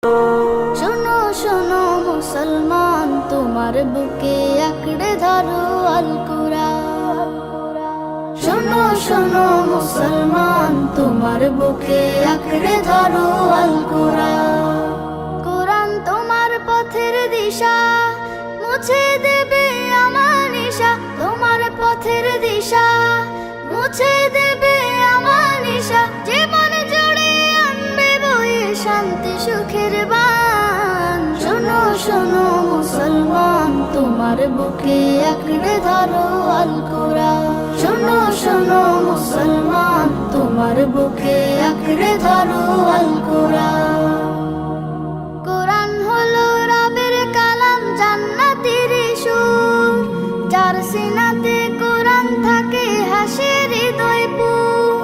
শোনো শোনো মুসলমান, তোমার বুকে আঁকড়ে ধরো আল কুরআন। শোনো শোনো মুসলমান, তোমার বুকে আঁকড়ে ধরো আল কুরআন। কুরআন তোমার পথের দিশা, মুছে দেবে আমার নিশা। তোমার পথের দিশা, মুছে দেবে আমার নিশা। জীবন জুড়ে আনবে বয়ে শান্তি সুখের বান। শোনো শোনো মুসলমান, তোমার বুকে আঁকড়ে ধরো আল কুরআন। শোনো শোনো মুসলমান, তোমার বুকে আঁকড়ে ধরো আল কুরআন। কুরআন হলো রবের কালাম, জান্নাতের সুর। যার সিনাতে কুরআন থাকে, হাসে হৃদয় পুর।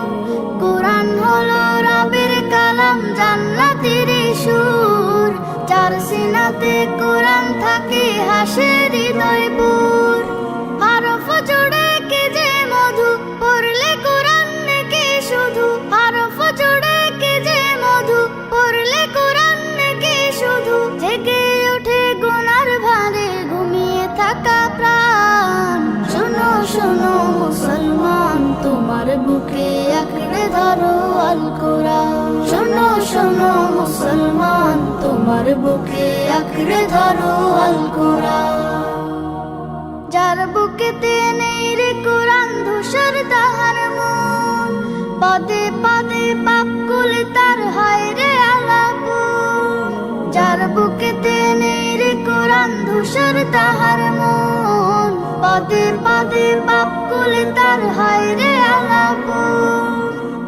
কুরআন হলো রবের কালাম, জান্নাতের সুর। যার সিনাতে কুরআন থাকে, হাসে হৃদয় পুর। হরফ জুড়ে কে যে মধু, পড়লে কুরআন নাকি শুধু। হরফ জুড়ে কে যে মধু, পড়লে কুরআন নাকি শুধু। জেগে ওঠে গুনার ভারে, ঘুমিয়ে থাকা প্রাণ। শোনো শোনো মুসলমান, তোমার বুকে আঁকড়ে ধরো আল কুরআন। শোনো শোনো মুসলমান, তোমার বুকে আঁকড়ে ধরো আল কুরআন। যার বুকেতে নেই রে কুরআন, ধূসর তাহার মন। পদে পদে পাপ কুলে তার হয় রে আলাপন। যার বুকেতে নেই রে কুরআন, ধূসর তাহার মন। পদে পদে পাপ কুলে তার হয় রে আলাপন।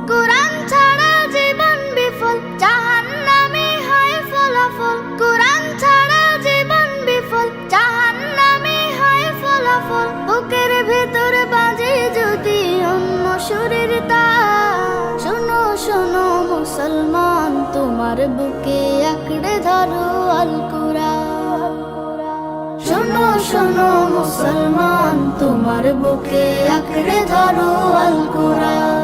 কুরআন ছাড়া জীবন বিফল, জাহান্নামে হয় ফলাফল। কুরআন ছাড়া জীবন বিফল, জাহান্নামে হয় ফলাফল। বুকের ভেতরে বাজে যদি অন্য সুরের তার। শোনো শোনো মুসলমান, তোমার বুকে আঁকড়ে ধরো আল কুরআন। শোনো শোনো মুসলমান, তোমার বুকে আঁকড়ে ধরো আল কুরআন।